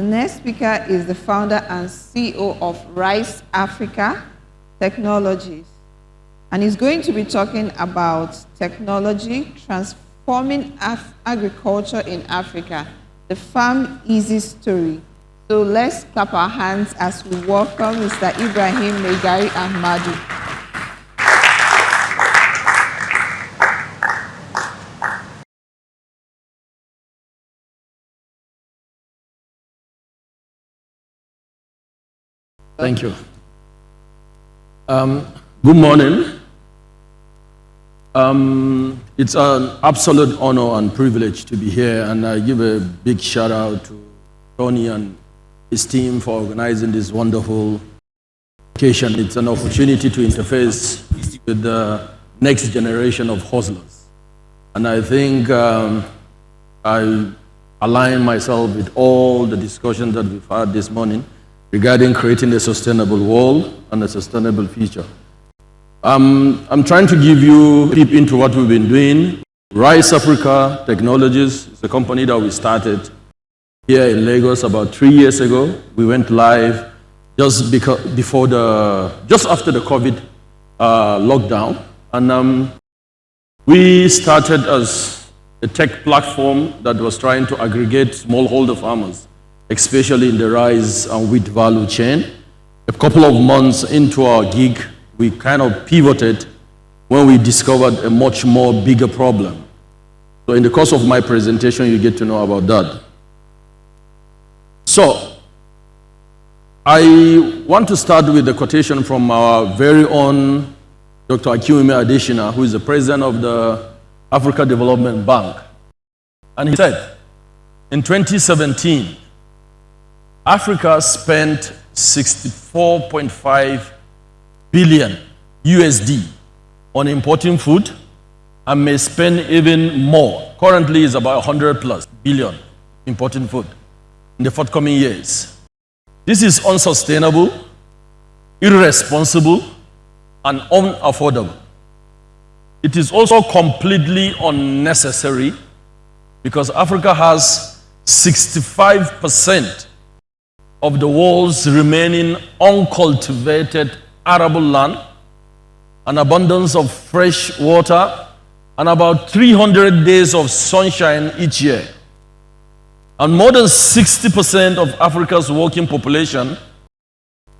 The next speaker is the founder and CEO of RiceAfrika Technologies. And he's going to be talking about technology transforming agriculture in Africa, the FarmEASY story. So let's clap our hands as we welcome Mr. Ibrahim Maigari Ahmadu. Thank you. Good morning. It's an absolute honor and privilege to be here, and I give a big shout out to Tony and his team for organizing this wonderful occasion. It's an opportunity to interface with the next generation of hustlers. And I think I align myself with all the discussions that we've had this morning regarding creating a sustainable world and a sustainable future. I'm trying to give you deep into what we've been doing. RiceAfrika Technologies is a company that we started here in Lagos about 3 years ago. We went live just after the COVID lockdown, and we started as a tech platform that was trying to aggregate smallholder farmers, especially in the rice and wheat value chain. A couple of months into our gig, we kind of pivoted when we discovered a much more bigger problem. So in the course of my presentation, you get to know about that. So I want to start with a quotation from our very own Dr. Akinwumi Adesina, who is the president of the Africa Development Bank. And he said, in 2017, Africa spent 64.5 billion USD on importing food and may spend even more. Currently, it's about 100 plus billion importing food in the forthcoming years. This is unsustainable, irresponsible, and unaffordable. It is also completely unnecessary because Africa has 65% of the world's remaining uncultivated arable land, an abundance of fresh water, and about 300 days of sunshine each year. And more than 60% of Africa's working population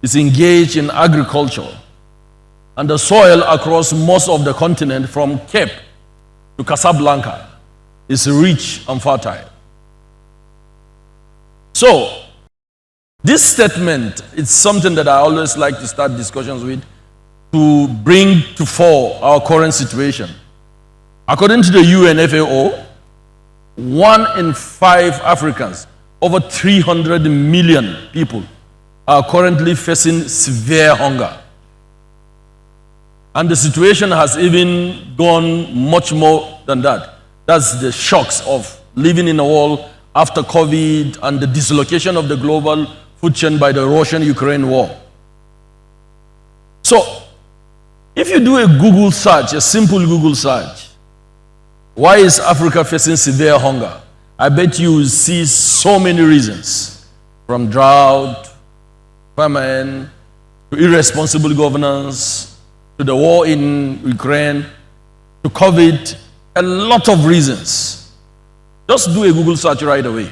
is engaged in agriculture. And the soil across most of the continent, from Cape to Casablanca, is rich and fertile. So, this statement is something that I always like to start discussions with to bring to fore our current situation. According to the UNFAO, 1 in 5 Africans, over 300 million people, are currently facing severe hunger. And the situation has even gone much more than that. That's the shocks of living in a world after COVID and the dislocation of the global food chain by the Russian-Ukraine war. So, if you do a Google search, a simple Google search, why is Africa facing severe hunger? I bet you will see so many reasons, from drought, famine, to irresponsible governance, to the war in Ukraine, to COVID, a lot of reasons. Just do a Google search right away.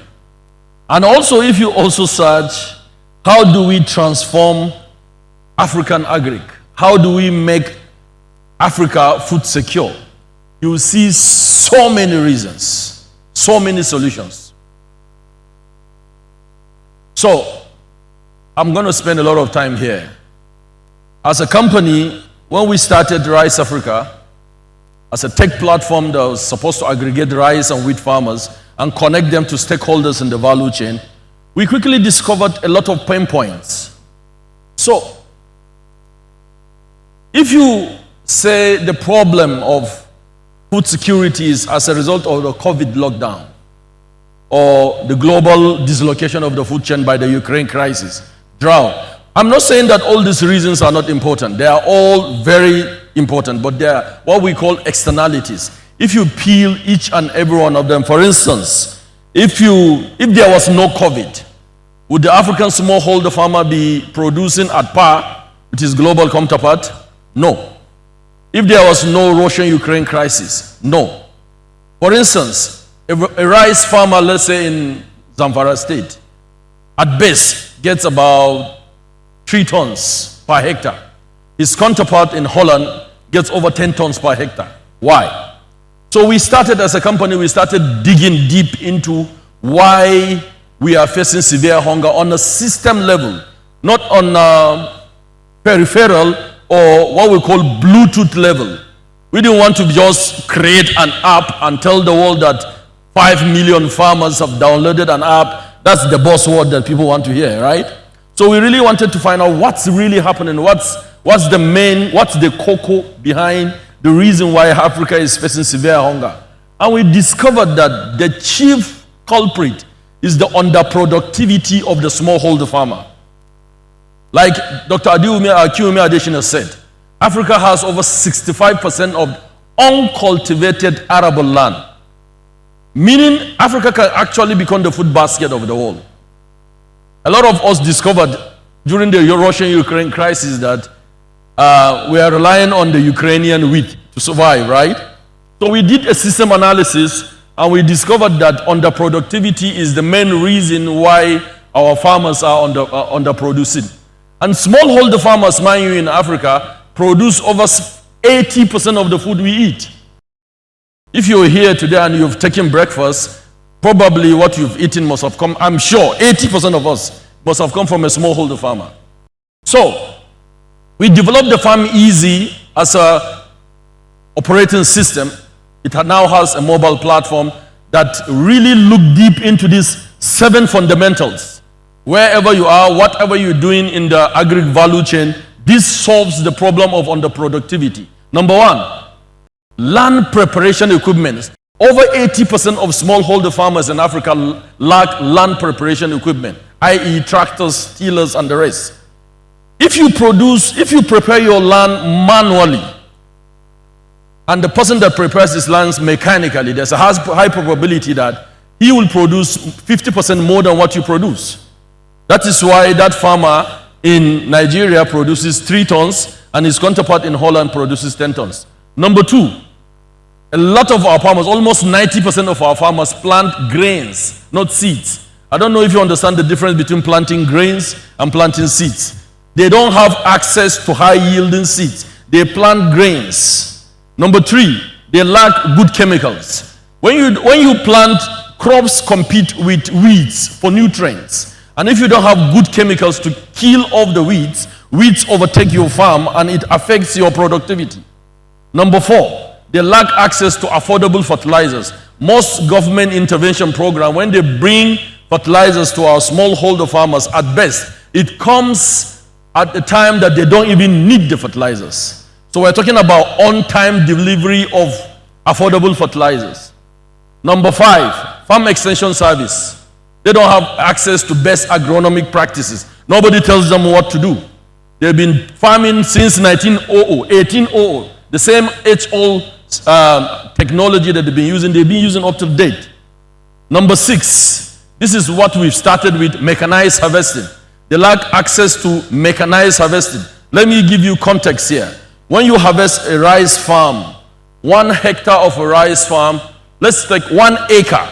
And also, if you also search, how do we transform African agric? How do we make Africa food secure? You will see so many reasons, so many solutions. So, I'm going to spend a lot of time here. As a company, when we started RiceAfrika, as a tech platform that was supposed to aggregate rice and wheat farmers and connect them to stakeholders in the value chain, we quickly discovered a lot of pain points. So, if you say the problem of food security is as a result of the COVID lockdown or the global dislocation of the food chain by the Ukraine crisis, drought, I'm not saying that all these reasons are not important. They are all very important, but they are what we call externalities. If you peel each and every one of them, for instance, if there was no COVID, would the African smallholder farmer be producing at par with his global counterpart? No. If there was no Russian-Ukraine crisis, no. For instance, a rice farmer, let's say in Zamfara State, at best gets about 3 tons per hectare. His counterpart in Holland gets over 10 tons per hectare. Why? So we started as a company, we started digging deep into why we are facing severe hunger on a system level, not on peripheral or what we call Bluetooth level. We didn't want to just create an app and tell the world that 5 million farmers have downloaded an app. That's the buzzword that people want to hear, right? So we really wanted to find out what's really happening, what's the cocoa behind the reason why Africa is facing severe hunger. And we discovered that the chief culprit is the underproductivity of the smallholder farmer. Like Dr. Akiwumi Adesina said, Africa has over 65% of uncultivated arable land, meaning Africa can actually become the food basket of the world. A lot of us discovered during the Russian-Ukraine crisis that we are relying on the Ukrainian wheat to survive, right? So we did a system analysis and we discovered that underproductivity is the main reason why our farmers are underproducing. And smallholder farmers, mind you, in Africa, produce over 80% of the food we eat. If you're here today and you've taken breakfast, probably what you've eaten must have come, I'm sure, 80% of us must have come from a smallholder farmer. So, we developed the FarmEASY as a operating system. It now has a mobile platform that really look deep into these 7 fundamentals. Wherever you are, whatever you're doing in the agri value chain, this solves the problem of underproductivity. Number 1, land preparation equipment. Over 80% of smallholder farmers in Africa lack land preparation equipment, i.e. tractors, tillers, and the rest. If you prepare your land manually, and the person that prepares his lands mechanically, there's a high probability that he will produce 50% more than what you produce. That is why that farmer in Nigeria produces 3 tons and his counterpart in Holland produces 10 tons. Number 2, a lot of our farmers, almost 90% of our farmers plant grains, not seeds. I don't know if you understand the difference between planting grains and planting seeds. They don't have access to high-yielding seeds. They plant grains. Number 3, they lack good chemicals. When you plant, crops compete with weeds for nutrients. And if you don't have good chemicals to kill off the weeds, weeds overtake your farm and it affects your productivity. Number 4, they lack access to affordable fertilizers. Most government intervention programs, when they bring fertilizers to our smallholder farmers, at best, it comes at the time that they don't even need the fertilizers. So we're talking about on-time delivery of affordable fertilizers. Number 5, farm extension service. They don't have access to best agronomic practices. Nobody tells them what to do. They've been farming since 1800. The same age-old technology that they've been using up to date. Number 6, this is what we've started with, mechanized harvesting. They lack access to mechanized harvesting. Let me give you context here. When you harvest a rice farm, 1 hectare of a rice farm, let's take 1 acre.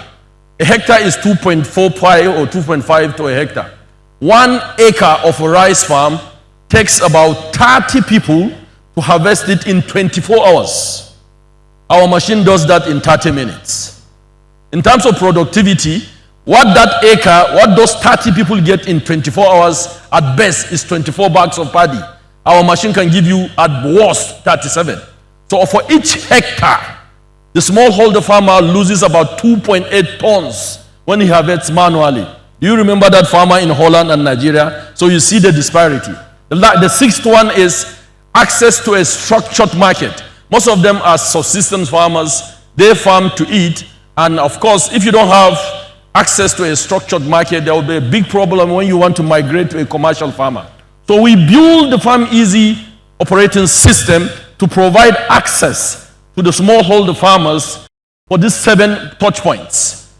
A hectare is 2.45 or 2.5 to a hectare. 1 acre of a rice farm takes about 30 people to harvest it in 24 hours. Our machine does that in 30 minutes. In terms of productivity, what those 30 people get in 24 hours, at best, is 24 bags of paddy. Our machine can give you, at worst, 37. So for each hectare, the smallholder farmer loses about 2.8 tons when he harvests manually. Do you remember that farmer in Holland and Nigeria? So you see the disparity. The 6th one is access to a structured market. Most of them are subsistence farmers. They farm to eat. And of course, if you don't have access to a structured market, there will be a big problem when you want to migrate to a commercial farmer. So we build the FarmEASY operating system to provide access to the smallholder farmers for these 7 touch points.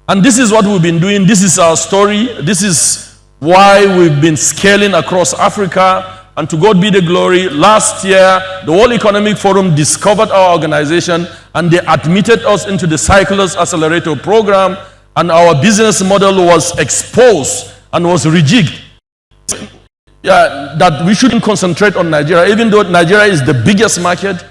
And this is what we've been doing. This is our story. This is why we've been scaling across Africa. And to God be the glory, last year, the World Economic Forum discovered our organization and they admitted us into the Cyclers Accelerator program, and our business model was exposed and was rejigged. Yeah, that we shouldn't concentrate on Nigeria. Even though Nigeria is the biggest market,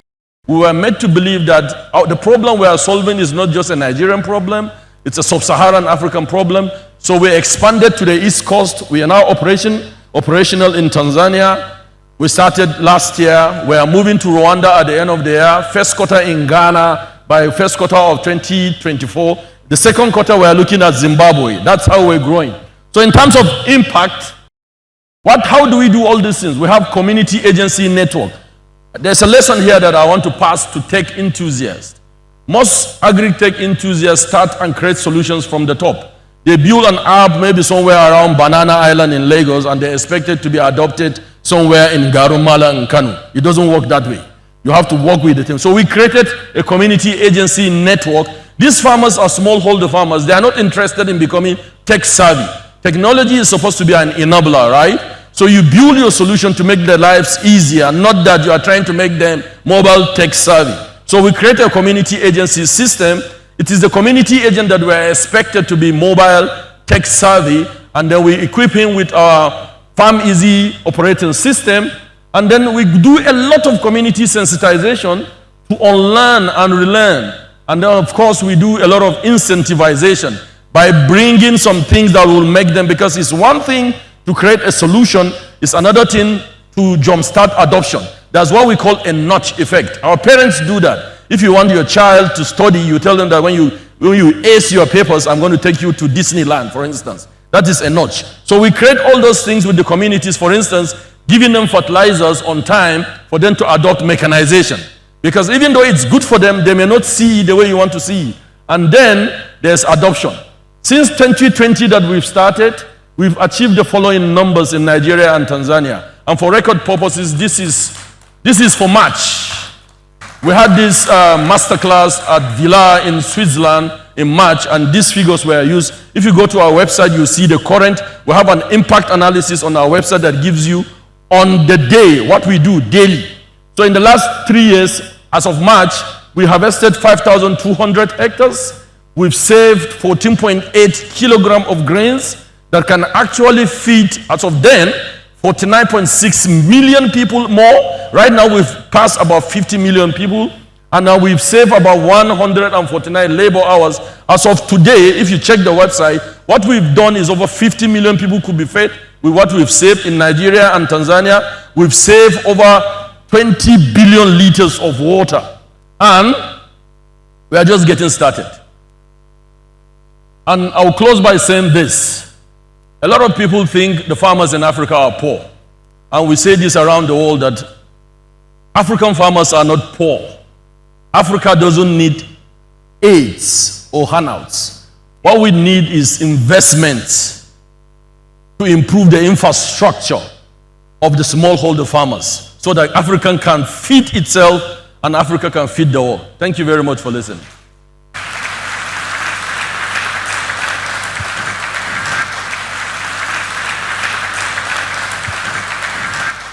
we were made to believe that the problem we are solving is not just a Nigerian problem, it's a sub-Saharan African problem. So we expanded to the East Coast. We are now operational in Tanzania. We started last year. We are moving to Rwanda at the end of the year. First quarter in Ghana by first quarter of 2024. The second quarter we are looking at Zimbabwe. That's how we're growing. So in terms of impact, how do we do all these things? We have community agency network. There's a lesson here that I want to pass to tech enthusiasts. Most agri-tech enthusiasts start and create solutions from the top. They build an app maybe somewhere around Banana Island in Lagos and they expect it to be adopted somewhere in Garumala and Kanu. It doesn't work that way. You have to work with the team. So we created a community agency network. These farmers are smallholder farmers. They are not interested in becoming tech savvy. Technology is supposed to be an enabler, right? So you build your solution to make their lives easier, not that you are trying to make them mobile tech savvy. So we create a community agency system. It is the community agent that we are expected to be mobile tech savvy, and then we equip him with our FarmEASY operating system, and then we do a lot of community sensitization to unlearn and relearn. And then of course we do a lot of incentivization by bringing some things that will make them, because it's one thing to create a solution, it's another thing to jumpstart adoption. That's what we call a notch effect. Our parents do that. If you want your child to study, you tell them that when you ace your papers, I'm going to take you to Disneyland, for instance. That is a notch. So we create all those things with the communities, for instance, giving them fertilizers on time for them to adopt mechanization. Because even though it's good for them, they may not see the way you want to see. And then there's adoption. Since 2020 that we've started, we've achieved the following numbers in Nigeria and Tanzania. And for record purposes, this is for March. We had this masterclass at Villa in Switzerland in March, and these figures were used. If you go to our website, you see the current. We have an impact analysis on our website that gives you on the day what we do daily. So in the last 3 years, as of March, we harvested 5,200 hectares. We've saved 14.8 kilograms of grains that can actually feed, as of then, 49.6 million people more. Right now we've passed about 50 million people, and now we've saved about 149 labor hours. As of today, if you check the website, what we've done is over 50 million people could be fed with what we've saved in Nigeria and Tanzania. We've saved over 20 billion liters of water, and we are just getting started. And I'll close by saying this. A lot of people think the farmers in Africa are poor. And we say this around the world, that African farmers are not poor. Africa doesn't need aids or handouts. What we need is investment to improve the infrastructure of the smallholder farmers so that Africa can feed itself and Africa can feed the world. Thank you very much for listening.